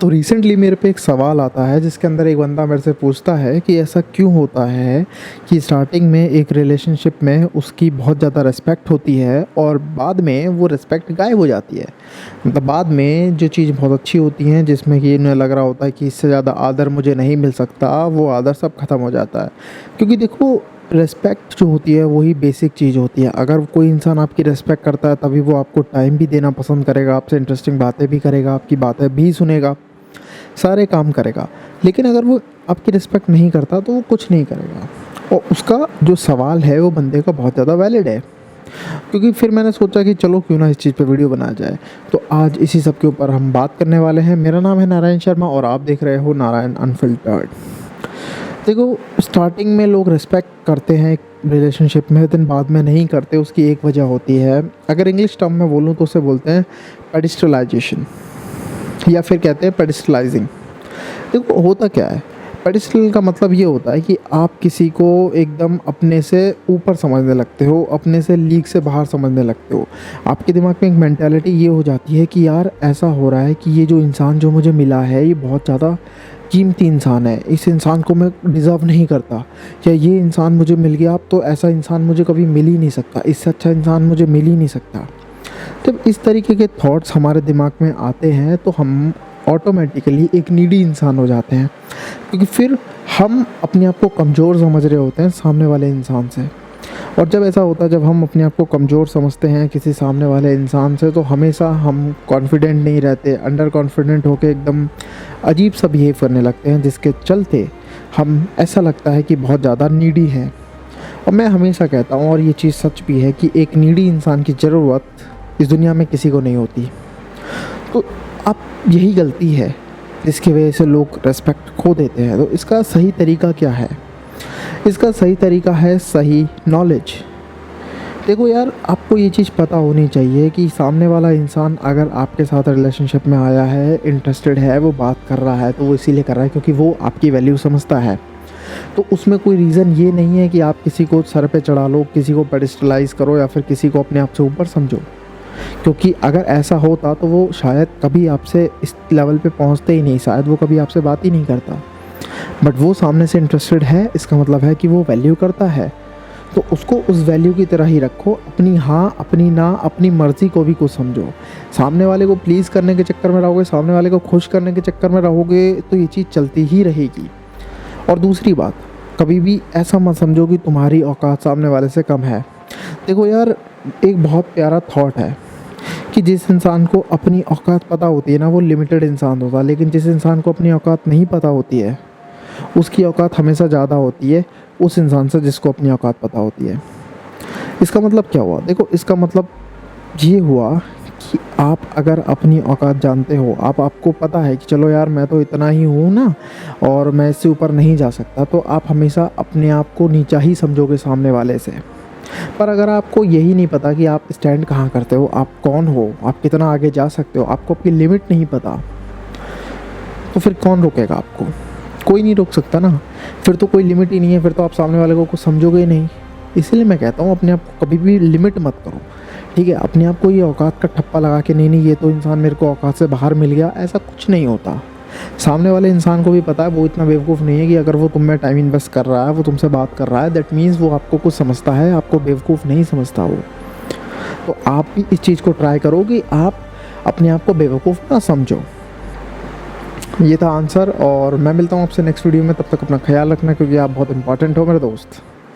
तो रिसेंटली मेरे पे एक सवाल आता है जिसके अंदर एक बंदा मेरे से पूछता है कि ऐसा क्यों होता है कि स्टार्टिंग में एक रिलेशनशिप में उसकी बहुत ज़्यादा रिस्पेक्ट होती है और बाद में वो रिस्पेक्ट गायब हो जाती है। मतलब बाद में जो चीज़ बहुत अच्छी होती हैं जिसमें कि इन्हें लग रहा होता है कि इससे ज़्यादा आदर मुझे नहीं मिल सकता, वो आदर सब ख़त्म हो जाता है। क्योंकि देखो, रिस्पेक्ट जो होती है वही बेसिक चीज़ होती है। अगर कोई इंसान आपकी रिस्पेक्ट करता है तभी वो आपको टाइम भी देना पसंद करेगा, आपसे इंटरेस्टिंग बातें भी करेगा, आपकी बातें भी सुनेगा, सारे काम करेगा। लेकिन अगर वो आपकी रिस्पेक्ट नहीं करता तो वो कुछ नहीं करेगा। और उसका जो सवाल है वो बंदे का बहुत ज़्यादा वैलिड है। क्योंकि फिर मैंने सोचा कि चलो क्यों ना इस चीज़ पे वीडियो बनाया जाए। तो आज इसी सब के ऊपर हम बात करने वाले हैं। मेरा नाम है नारायण शर्मा और आप देख रहे हो नारायण अनफिल्टर्ड। देखो, स्टार्टिंग में लोग रिस्पेक्ट करते हैं एक रिलेशनशिप में, दिन बाद में नहीं करते। उसकी एक वजह होती है, अगर इंग्लिश टर्म में बोलूँ तो उसे बोलते हैं पेडिस्टलाइजेशन, या फिर कहते हैं पेडिस्टलाइजिंग। देखो, होता क्या है, पेडिस्टल का मतलब ये होता है कि आप किसी को एकदम अपने से ऊपर समझने लगते हो, अपने से लीग से बाहर समझने लगते हो। आपके दिमाग में एक मेंटालिटी ये हो जाती है कि यार ऐसा हो रहा है कि ये जो इंसान जो मुझे मिला है ये बहुत ज़्यादा कीमती इंसान है, इस इंसान को मैं डिज़र्व नहीं करता, या ये इंसान मुझे मिल गया अब तो ऐसा इंसान मुझे कभी मिल ही नहीं सकता, इससे अच्छा इंसान मुझे मिल ही नहीं सकता। जब इस तरीके के थॉट्स हमारे दिमाग में आते हैं तो हम ऑटोमेटिकली एक नीडी इंसान हो जाते हैं। क्योंकि फिर हम अपने आप को कमज़ोर समझ रहे होते हैं सामने वाले इंसान से। और जब ऐसा होता है, जब हम अपने आप को कमज़ोर समझते हैं किसी सामने वाले इंसान से, तो हमेशा हम कॉन्फिडेंट नहीं रहते, अंडर कॉन्फिडेंट होकर एकदम अजीब सा बिहेव करने लगते हैं, जिसके चलते हम ऐसा लगता है कि बहुत ज़्यादा नीडी हैं। और मैं हमेशा कहता हूँ, और ये चीज़ सच भी है, कि एक नीडी इंसान की ज़रूरत इस दुनिया में किसी को नहीं होती। तो अब यही गलती है जिसकी वजह से लोग रेस्पेक्ट खो देते हैं। तो इसका सही तरीका क्या है? इसका सही तरीका है सही नॉलेज। देखो यार, आपको ये चीज़ पता होनी चाहिए कि सामने वाला इंसान अगर आपके साथ रिलेशनशिप में आया है, इंटरेस्टेड है, वो बात कर रहा है, तो वो इसीलिए कर रहा है क्योंकि वो आपकी वैल्यू समझता है। तो उसमें कोई रीज़न ये नहीं है कि आप किसी को सर पे चढ़ा लो, किसी को पेडिस्टलाइज़ करो, या फिर किसी को अपने आप से ऊपर समझो। क्योंकि अगर ऐसा होता तो वो शायद कभी आपसे इस लेवल पे पहुंचते ही नहीं, शायद वो कभी आपसे बात ही नहीं करता। बट वो सामने से इंटरेस्टेड है, इसका मतलब है कि वो वैल्यू करता है। तो उसको उस वैल्यू की तरह ही रखो। अपनी हाँ, अपनी ना, अपनी मर्ज़ी को भी कुछ समझो। सामने वाले को प्लीज़ करने के चक्कर में रहोगे, सामने वाले को खुश करने के चक्कर में रहोगे, तो ये चीज़ चलती ही रहेगी। और दूसरी बात, कभी भी ऐसा मत समझो कि तुम्हारी औकात सामने वाले से कम है। देखो यार, एक बहुत प्यारा थॉट है कि जिस इंसान को अपनी औकात पता होती है ना, वो लिमिटेड इंसान होता है। लेकिन जिस इंसान को अपनी औकात नहीं पता होती है, उसकी औकात हमेशा ज़्यादा होती है उस इंसान से जिसको अपनी औकात पता होती है। इसका मतलब क्या हुआ? देखो, इसका मतलब ये हुआ कि आप अगर अपनी औकात जानते हो, आपको पता है कि चलो यार मैं तो इतना ही हूँ ना, और मैं इससे ऊपर नहीं जा सकता, तो आप हमेशा अपने आप को नीचा ही समझोगे सामने वाले से। पर अगर आपको यही नहीं पता कि आप स्टैंड कहाँ करते हो, आप कौन हो, आप कितना आगे जा सकते हो, आपको आपकी लिमिट नहीं पता, तो फिर कौन रोकेगा आपको? कोई नहीं रोक सकता ना। फिर तो कोई लिमिट ही नहीं है, फिर तो आप सामने वाले को कुछ समझोगे ही नहीं। इसीलिए मैं कहता हूँ, अपने आप को कभी भी लिमिट मत करो, ठीक है? अपने आप को ये औकात का ठप्पा लगा के नहीं ये तो इंसान मेरे को औकात से बाहर मिल गया, ऐसा कुछ नहीं होता। सामने वाले इंसान को भी पता है, वो इतना बेवकूफ़ नहीं है कि अगर वो तुम में टाइम इन्वेस्ट कर रहा है, वो तुमसे बात कर रहा है, दैट मीन्स वो आपको कुछ समझता है, आपको बेवकूफ़ नहीं समझता वो। तो आप भी इस चीज़ को ट्राई करो कि आप अपने आप को बेवकूफ़ ना समझो। ये था आंसर, और मैं मिलता हूँ आपसे नेक्स्ट वीडियो में। तब तक अपना ख्याल रखना, क्योंकि आप बहुत इंपॉर्टेंट हो मेरे दोस्त।